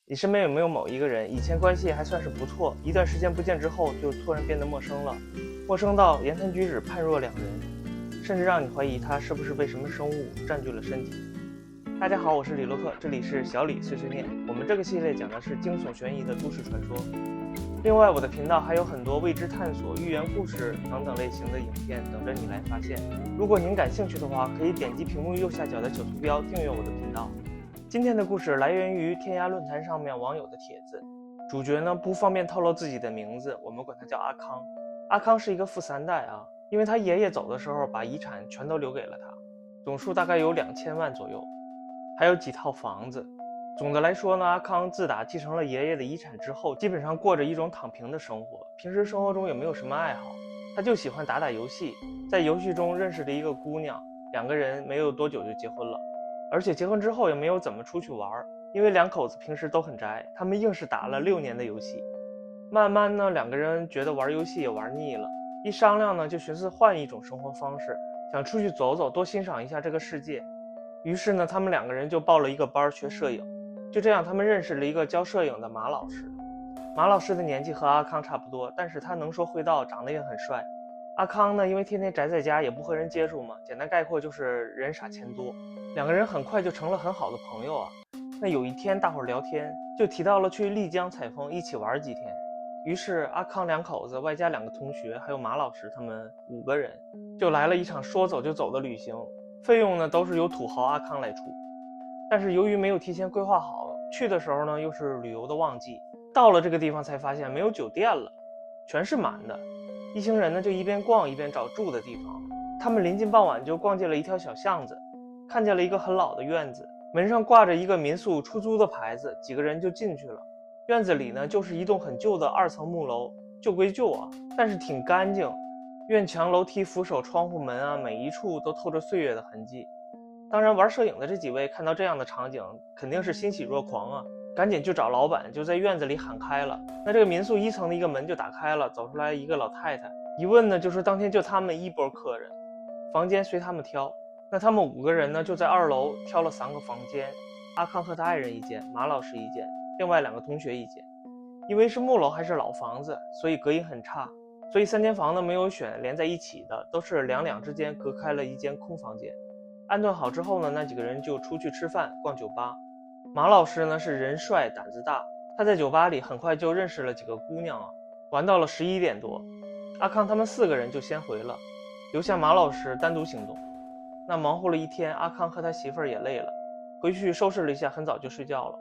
你身边有没有某一个人，以前关系还算是不错，一段时间不见之后，就突然变得陌生了，陌生到言谈举止判若两人，甚至让你怀疑他是不是被什么生物占据了身体？大家好，我是李洛克，这里是小李碎碎念。我们这个系列讲的是惊悚悬疑的都市传说。另外，我的频道还有很多未知探索、寓言故事等等类型的影片等着你来发现。如果您感兴趣的话，可以点击屏幕右下角的小图标订阅我的频道。今天的故事来源于天涯论坛上面网友的帖子，主角呢不方便透露自己的名字，我们管他叫阿康。阿康是一个富三代啊，因为他爷爷走的时候把遗产全都留给了他，总数大概有2000万左右，还有几套房子。总的来说呢，阿康自打继承了爷爷的遗产之后，基本上过着一种躺平的生活，平时生活中也没有什么爱好，他就喜欢打打游戏，在游戏中认识了一个姑娘，两个人没有多久就结婚了。而且结婚之后也没有怎么出去玩，因为两口子平时都很宅，他们硬是打了6年的游戏。慢慢呢，两个人觉得玩游戏也玩腻了，一商量呢，就寻思换一种生活方式，想出去走走，多欣赏一下这个世界。于是呢，他们两个人就报了一个班学摄影。就这样，他们认识了一个教摄影的马老师。马老师的年纪和阿康差不多，但是他能说会道，长得也很帅。阿康呢，因为天天宅在家，也不和人接触嘛，简单概括就是人傻钱多。两个人很快就成了很好的朋友啊。那有一天大伙聊天，就提到了去丽江采风，一起玩几天。于是阿康两口子外加2个同学，还有马老师他们5个人，就来了一场说走就走的旅行。费用呢都是由土豪阿康来出。但是由于没有提前规划好，去的时候呢又是旅游的旺季，到了这个地方才发现没有酒店了，全是满的。一行人呢就一边逛一边找住的地方。他们临近傍晚就逛进了一条小巷子，看见了一个很老的院子，门上挂着一个民宿出租的牌子，几个人就进去了。院子里呢就是一栋很旧的2层木楼，旧归旧啊，但是挺干净，院墙、楼梯、扶手、窗户、门啊，每一处都透着岁月的痕迹。当然，玩摄影的这几位看到这样的场景，肯定是欣喜若狂啊，赶紧就找老板，就在院子里喊开了。那这个民宿1层的一个门就打开了，走出来一个老太太，一问呢，就说当天就他们一波客人，房间随他们挑。那他们5个人呢，就在2楼挑了3个房间，阿康和他爱人一间，马老师一间，另外2个同学一间。因为是木楼还是老房子，所以隔音很差，所以3间房呢没有选连在一起的，都是两之间隔开了一间空房间。安顿好之后呢，那几个人就出去吃饭、逛酒吧。马老师呢是人帅胆子大，他在酒吧里很快就认识了几个姑娘啊，玩到了11点多。阿康他们4个人就先回了，留下马老师单独行动。那忙活了一天，阿康和他媳妇儿也累了，回去收拾了一下，很早就睡觉了。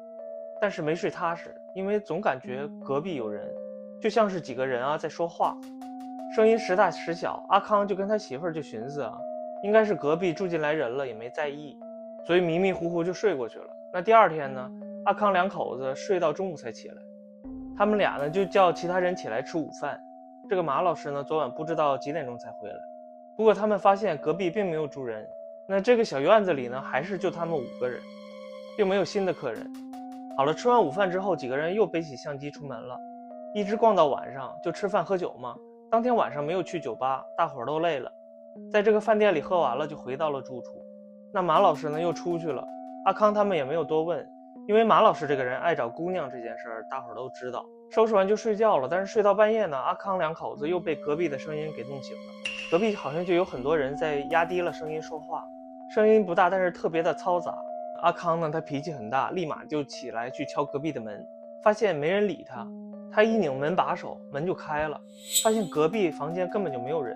但是没睡踏实，因为总感觉隔壁有人，就像是几个人啊在说话，声音时大时小。阿康就跟他媳妇儿就寻思啊，应该是隔壁住进来人了，也没在意，所以迷迷糊糊就睡过去了。那第2天呢，阿康两口子睡到中午才起来，他们俩呢就叫其他人起来吃午饭。这个马老师呢昨晚不知道几点钟才回来，不过他们发现隔壁并没有住人，那这个小院子里呢还是就他们5个人，并没有新的客人。好了，吃完午饭之后，几个人又背起相机出门了，一直逛到晚上，就吃饭喝酒嘛。当天晚上没有去酒吧，大伙儿都累了，在这个饭店里喝完了，就回到了住处。那马老师呢又出去了，阿康他们也没有多问，因为马老师这个人爱找姑娘这件事儿，大伙儿都知道。收拾完就睡觉了，但是睡到半夜呢，阿康两口子又被隔壁的声音给弄醒了。隔壁好像就有很多人在压低了声音说话，声音不大，但是特别的嘈杂。阿康呢，他脾气很大，立马就起来去敲隔壁的门，发现没人理他。他一拧门把手，门就开了，发现隔壁房间根本就没有人。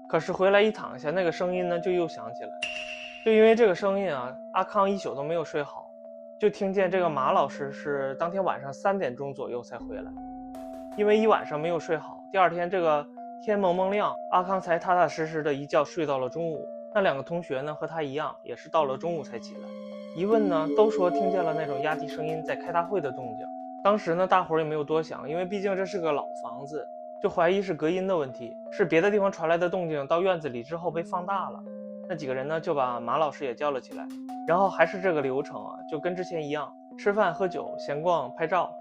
可是回来一躺下，那个声音呢就又响起来。就因为这个声音啊，阿康一宿都没有睡好，就听见这个马老师是当天晚上3点钟左右才回来。因为一晚上没有睡好，第2天这个天蒙蒙亮，阿康才踏踏实实的一觉睡到了中午。那2个同学呢和他一样，也是到了中午才起来。一问呢，都说听见了那种压低声音在开大会的动静。当时呢，大伙儿也没有多想，因为毕竟这是个老房子，就怀疑是隔音的问题，是别的地方传来的动静到院子里之后被放大了。那几个人呢，就把马老师也叫了起来，然后还是这个流程啊，就跟之前一样，吃饭、喝酒、闲逛、拍照。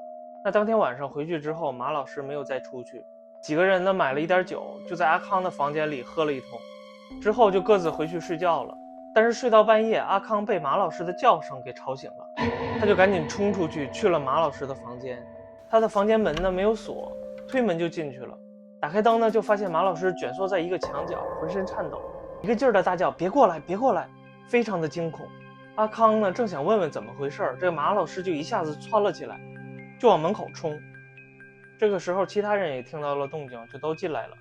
那当天晚上回去之后，马老师没有再出去，几个人呢买了一点酒，就在阿康的房间里喝了一通，之后就各自回去睡觉了。但是睡到半夜，阿康被马老师的叫声给吵醒了，他就赶紧冲出去，去了马老师的房间。他的房间门呢没有锁，推门就进去了。打开灯呢，就发现马老师蜷缩在一个墙角，浑身颤抖，一个劲儿的大叫：“别过来，别过来！”非常的惊恐。阿康呢正想问问怎么回事，这个马老师就一下子窜了起来，就往门口冲。这个时候其他人也听到了动静，就都进来了。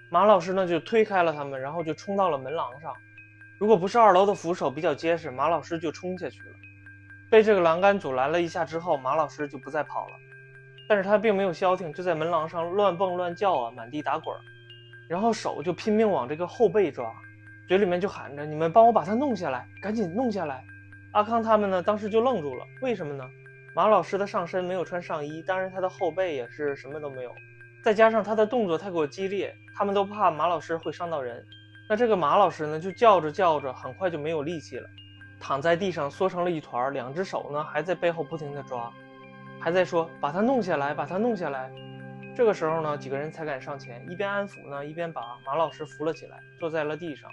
马老师呢就推开了他们，然后就冲到了门廊上。如果不是2楼的扶手比较结实，马老师就冲下去了。被这个栏杆阻拦了一下之后，马老师就不再跑了。但是他并没有消停，就在门廊上乱蹦乱叫啊，满地打滚，然后手就拼命往这个后背抓，嘴里面就喊着：“你们帮我把他弄下来，赶紧弄下来！”阿康他们呢，当时就愣住了。为什么呢？马老师的上身没有穿上衣，当然他的后背也是什么都没有，再加上他的动作太过激烈，他们都怕马老师会伤到人。那这个马老师呢，就叫着叫着，很快就没有力气了，躺在地上缩成了一团，两只手呢还在背后不停地抓，还在说：“把他弄下来，把他弄下来。”这个时候呢，几个人才敢上前，一边安抚呢，一边把马老师扶了起来，坐在了地上。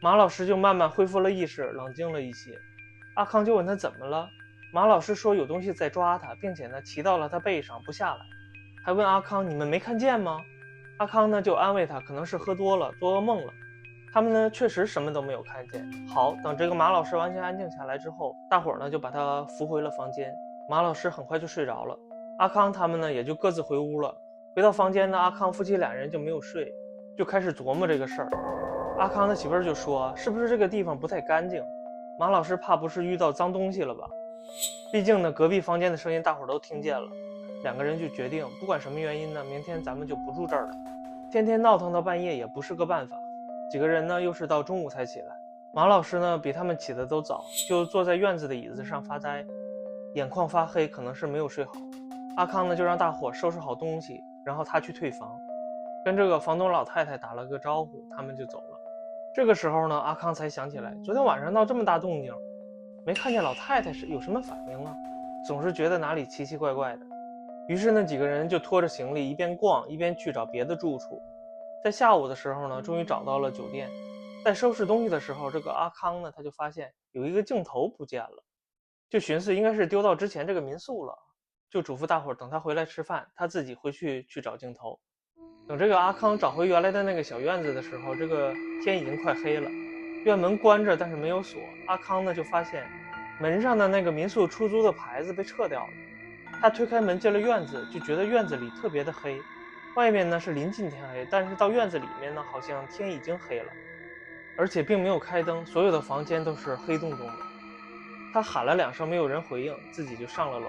马老师就慢慢恢复了意识，冷静了一些。阿康就问他怎么了，马老师说有东西在抓他，并且呢骑到了他背上不下来，还问阿康：“你们没看见吗？”阿康呢就安慰他，可能是喝多了，做噩梦了。他们呢确实什么都没有看见。好，等这个马老师完全安静下来之后，大伙儿呢就把他扶回了房间。马老师很快就睡着了，阿康他们呢也就各自回屋了。回到房间呢，阿康夫妻2人就没有睡，就开始琢磨这个事儿。阿康的媳妇儿就说：“是不是这个地方不太干净？马老师怕不是遇到脏东西了吧？毕竟呢隔壁房间的声音大伙儿都听见了。”2个人就决定，不管什么原因呢，明天咱们就不住这儿了。天天闹腾到半夜也不是个办法。几个人呢又是到中午才起来。马老师呢比他们起得都早，就坐在院子的椅子上发呆，眼眶发黑，可能是没有睡好。阿康呢就让大伙收拾好东西，然后他去退房，跟这个房东老太太打了个招呼，他们就走了。这个时候呢，阿康才想起来，昨天晚上闹这么大动静，没看见老太太是有什么反应啊，总是觉得哪里奇奇怪怪的。于是呢，几个人就拖着行李一边逛一边去找别的住处。在下午的时候呢，终于找到了酒店。在收拾东西的时候，这个阿康呢，他就发现有一个镜头不见了，就寻思应该是丢到之前这个民宿了，就嘱咐大伙儿等他回来吃饭，他自己回去找镜头。等这个阿康找回原来的那个小院子的时候，这个天已经快黑了，院门关着，但是没有锁。阿康呢就发现门上的那个民宿出租的牌子被撤掉了。他推开门进了院子，就觉得院子里特别的黑，外面呢是临近天黑，但是到院子里面呢，好像天已经黑了，而且并没有开灯，所有的房间都是黑洞洞的。他喊了2声，没有人回应，自己就上了楼。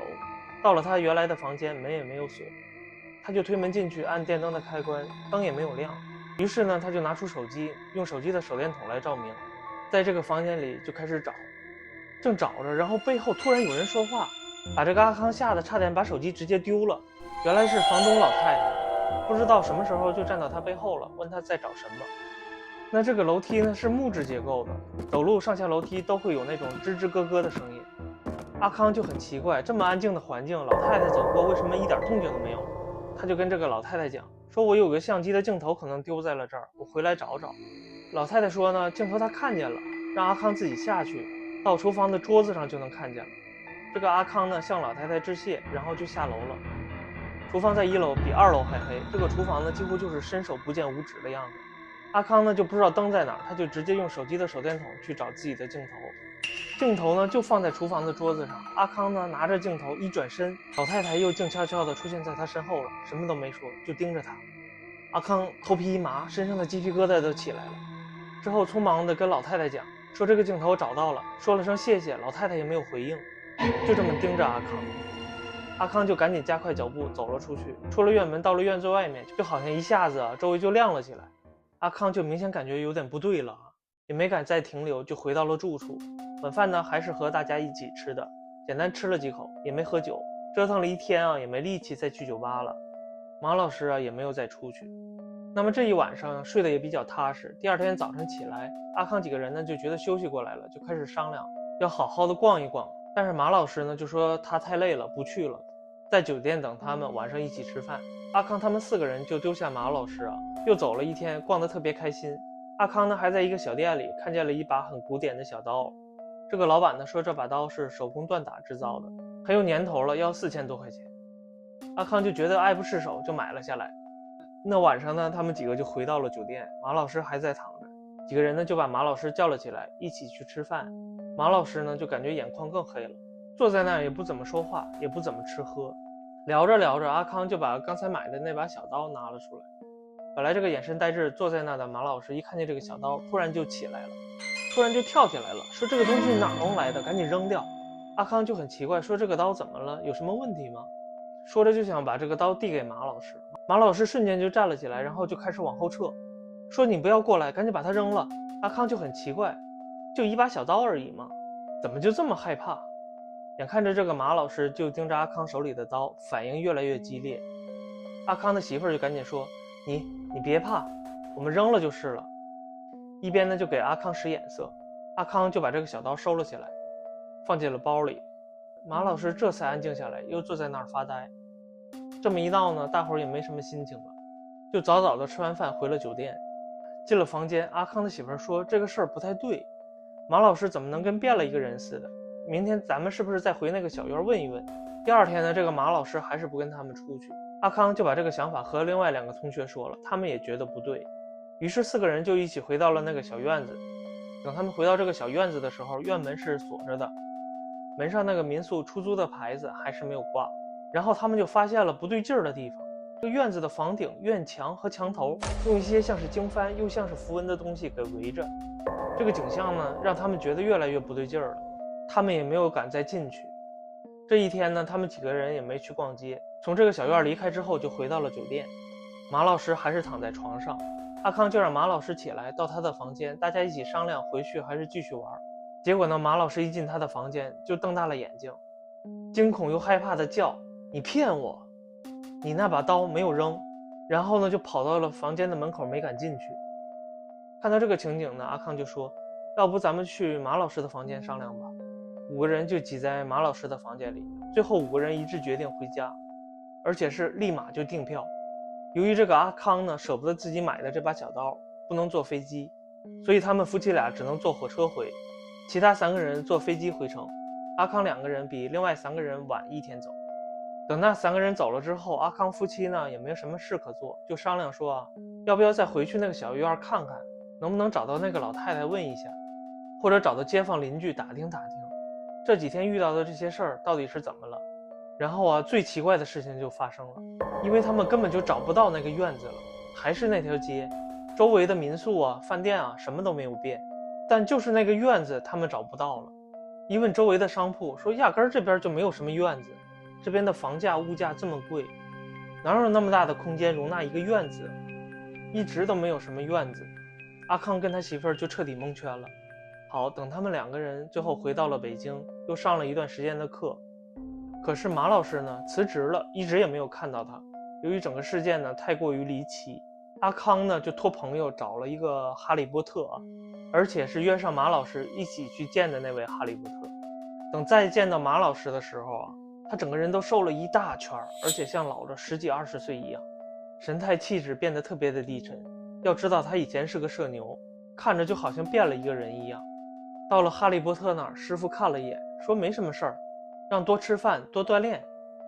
到了他原来的房间，门也没有锁，他就推门进去，按电灯的开关，灯也没有亮。于是呢，他就拿出手机，用手机的手电筒来照明，在这个房间里就开始找。正找着，然后背后突然有人说话，把这个阿康吓得差点把手机直接丢了。原来是房东老太太，不知道什么时候就站到他背后了，问他在找什么。那这个楼梯呢是木质结构的，走路上下楼梯都会有那种吱吱咯咯的声音。阿康就很奇怪，这么安静的环境，老太太走过为什么一点动静都没有？他就跟这个老太太讲，说我有个相机的镜头可能丢在了这儿，我回来找找。老太太说呢，镜头她看见了，让阿康自己下去，到厨房的桌子上就能看见了。这个阿康呢向老太太致谢，然后就下楼了。厨房在1楼，比2楼还黑，这个厨房呢几乎就是伸手不见五指的样子。阿康呢就不知道灯在哪儿，他就直接用手机的手电筒去找自己的镜头。镜头呢就放在厨房的桌子上，阿康呢拿着镜头一转身，老太太又静悄悄地出现在他身后了，什么都没说，就盯着他。阿康头皮一麻，身上的鸡皮疙瘩都起来了。之后匆忙地跟老太太讲，说这个镜头找到了，说了声谢谢，老太太也没有回应，就这么盯着阿康。阿康就赶紧加快脚步走了出去，出了院门，到了院子外面，就好像一下子周围就亮了起来。阿康就明显感觉有点不对了，也没敢再停留，就回到了住处。晚饭呢还是和大家一起吃的，简单吃了几口，也没喝酒。折腾了一天啊，也没力气再去酒吧了。马老师啊也没有再出去。那么这一晚上睡得也比较踏实。第2天早晨起来，阿康几个人呢就觉得休息过来了，就开始商量要好好的逛一逛。但是马老师呢就说他太累了，不去了，在酒店等他们晚上一起吃饭。阿康他们4个人就丢下马老师啊，又走了一天，逛得特别开心。阿康呢还在一个小店里看见了一把很古典的小刀，这个老板呢说这把刀是手工锻打制造的，很有年头了，要4000多块钱。阿康就觉得爱不释手，就买了下来。那晚上呢，他们几个就回到了酒店，马老师还在躺着，几个人呢就把马老师叫了起来，一起去吃饭。马老师呢就感觉眼眶更黑了，坐在那儿也不怎么说话，也不怎么吃喝。聊着聊着，阿康就把刚才买的那把小刀拿了出来。本来这个眼神呆滞坐在那的马老师一看见这个小刀，突然就起来了，突然就跳起来了，说这个东西哪弄来的，赶紧扔掉。阿康就很奇怪，说这个刀怎么了，有什么问题吗？说着就想把这个刀递给马老师，马老师瞬间就站了起来，然后就开始往后撤，说你不要过来，赶紧把它扔了。阿康就很奇怪，就一把小刀而已嘛，怎么就这么害怕？眼看着这个马老师就盯着阿康手里的刀，反应越来越激烈。阿康的媳妇儿就赶紧说，你别怕，我们扔了就是了。一边呢就给阿康使眼色，阿康就把这个小刀收了起来，放进了包里。马老师这才安静下来，又坐在那儿发呆。这么一闹呢，大伙儿也没什么心情了，就早早的吃完饭回了酒店。进了房间，阿康的媳妇儿说这个事儿不太对，马老师怎么能跟变了一个人似的，明天咱们是不是再回那个小院问一问。第二天呢，这个马老师还是不跟他们出去，阿康就把这个想法和另外2个同学说了，他们也觉得不对，于是4个人就一起回到了那个小院子。等他们回到这个小院子的时候，院门是锁着的，门上那个民宿出租的牌子还是没有挂。然后他们就发现了不对劲儿的地方，这个院子的房顶、院墙和墙头用一些像是经幡又像是符文的东西给围着。这个景象呢，让他们觉得越来越不对劲儿了，他们也没有敢再进去。这一天呢，他们几个人也没去逛街，从这个小院离开之后就回到了酒店。马老师还是躺在床上，阿康就让马老师起来到他的房间，大家一起商量回去还是继续玩。结果呢，马老师一进他的房间就瞪大了眼睛，惊恐又害怕的叫，你骗我，你那把刀没有扔。然后呢就跑到了房间的门口，没敢进去。看到这个情景呢，阿康就说，要不咱们去马老师的房间商量吧。5个人就挤在马老师的房间里，最后5个人一致决定回家，而且是立马就订票。由于这个阿康呢舍不得自己买的这把小刀，不能坐飞机，所以他们夫妻俩只能坐火车回，其他3个人坐飞机回城。阿康2个人比另外3个人晚1天走。等那3个人走了之后，阿康夫妻呢也没有什么事可做，就商量说要不要再回去那个小院看看，能不能找到那个老太太问一下，或者找到街坊邻居打听打听，这几天遇到的这些事儿到底是怎么了。然后最奇怪的事情就发生了，因为他们根本就找不到那个院子了，还是那条街，周围的民宿饭店什么都没有变，但就是那个院子他们找不到了。一问周围的商铺，说压根儿这边就没有什么院子，这边的房价物价这么贵，哪有那么大的空间容纳一个院子，一直都没有什么院子。阿康跟他媳妇儿就彻底蒙圈了。好，等他们2个人最后回到了北京，又上了一段时间的课。可是马老师呢辞职了，一直也没有看到他。由于整个事件呢太过于离奇，阿康呢就托朋友找了一个哈利波特而且是约上马老师一起去见的那位哈利波特。等再见到马老师的时候他整个人都瘦了一大圈，而且像老了10几20岁一样，神态气质变得特别的低沉。要知道他以前是个社牛，看着就好像变了一个人一样。到了哈利波特那儿，师傅看了一眼，说没什么事儿，让多吃饭多锻炼，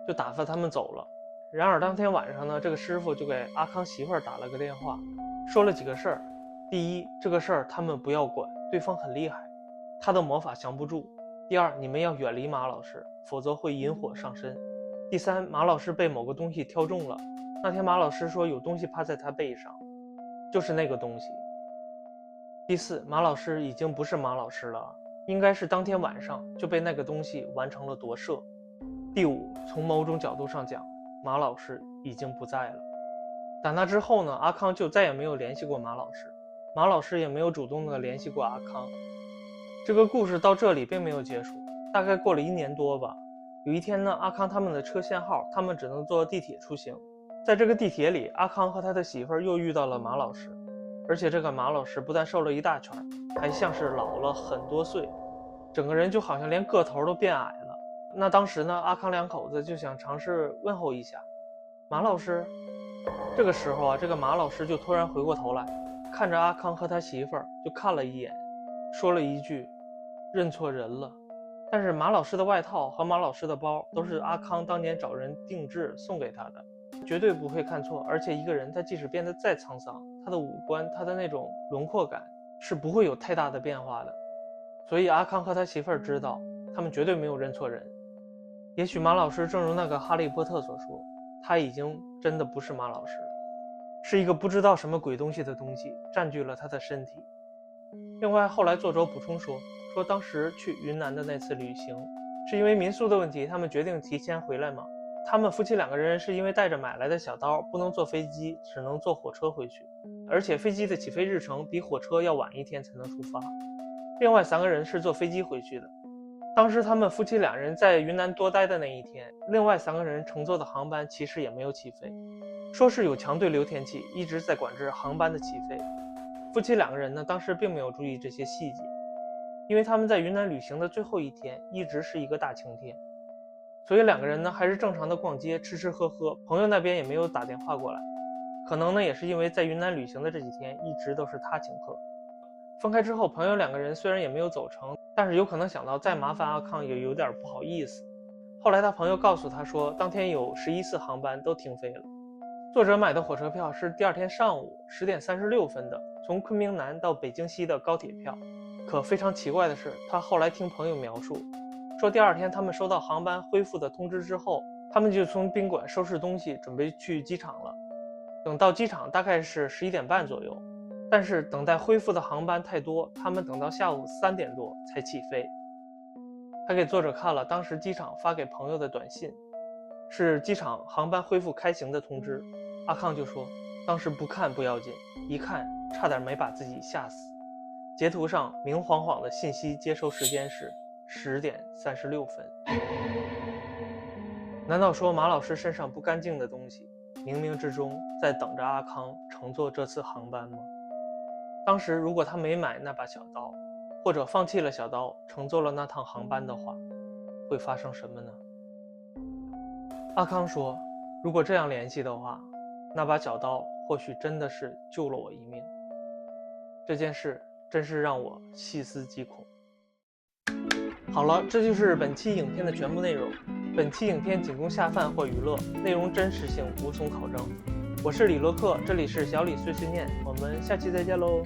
就打发他们走了。然而当天晚上呢，这个师傅就给阿康媳妇儿打了个电话，说了几个事儿。第一，这个事儿他们不要管，对方很厉害，他的魔法降不住。第二，你们要远离马老师，否则会引火上身。第三，马老师被某个东西挑中了，那天马老师说有东西趴在他背上，就是那个东西。第四，马老师已经不是马老师了，应该是当天晚上就被那个东西完成了夺舍。第五，从某种角度上讲，马老师已经不在了。打那之后呢，阿康就再也没有联系过马老师，马老师也没有主动的联系过阿康。这个故事到这里并没有结束，大概过了1年多吧。有一天呢，阿康他们的车限号，他们只能坐地铁出行。在这个地铁里，阿康和他的媳妇儿又遇到了马老师，而且这个马老师不但瘦了一大圈，还像是老了很多岁，整个人就好像连个头都变矮了。那当时呢，阿康2口子就想尝试问候一下马老师。这个时候这个马老师就突然回过头来，看着阿康和他媳妇儿就看了一眼，说了一句认错人了。但是马老师的外套和马老师的包都是阿康当年找人定制送给他的，绝对不会看错。而且一个人他即使变得再沧桑，他的五官他的那种轮廓感是不会有太大的变化的。所以阿康和他媳妇儿知道他们绝对没有认错人。也许马老师正如那个哈利波特所说，他已经真的不是马老师了，是一个不知道什么鬼东西的东西占据了他的身体。另外后来作者补充说当时去云南的那次旅行是因为民宿的问题，他们决定提前回来嘛。他们夫妻2个人是因为带着买来的小刀不能坐飞机，只能坐火车回去，而且飞机的起飞日程比火车要晚1天才能出发。另外3个人是坐飞机回去的。当时他们夫妻2人在云南多待的那一天，另外3个人乘坐的航班其实也没有起飞，说是有强对流天气一直在管制航班的起飞。夫妻2个人呢，当时并没有注意这些细节，因为他们在云南旅行的最后一天一直是一个大晴天，所以2个人呢还是正常的逛街吃吃喝喝，朋友那边也没有打电话过来。可能呢也是因为在云南旅行的这几天一直都是他请客。分开之后，朋友2个人虽然也没有走成，但是有可能想到再麻烦阿康也有点不好意思。后来他朋友告诉他说，当天有11次航班都停飞了。作者买的火车票是第2天上午10点36分的从昆明南到北京西的高铁票。可非常奇怪的是，他后来听朋友描述说，第2天他们收到航班恢复的通知之后，他们就从宾馆收拾东西准备去机场了。等到机场大概是11点半左右，但是等待恢复的航班太多，他们等到下午3点多才起飞。还给作者看了当时机场发给朋友的短信，是机场航班恢复开行的通知。阿康就说当时不看不要紧，一看差点没把自己吓死。截图上明晃晃的信息接收时间是10点36分。难道说马老师身上不干净的东西冥冥之中在等着阿康乘坐这次航班吗？当时如果他没买那把小刀，或者放弃了小刀乘坐了那趟航班的话，会发生什么呢？阿康说，如果这样联系的话，那把小刀或许真的是救了我一命。这件事真是让我细思极恐。好了，这就是本期影片的全部内容。本期影片仅供下饭或娱乐，内容真实性无从考证。我是李洛克，这里是小李碎碎念，我们下期再见喽。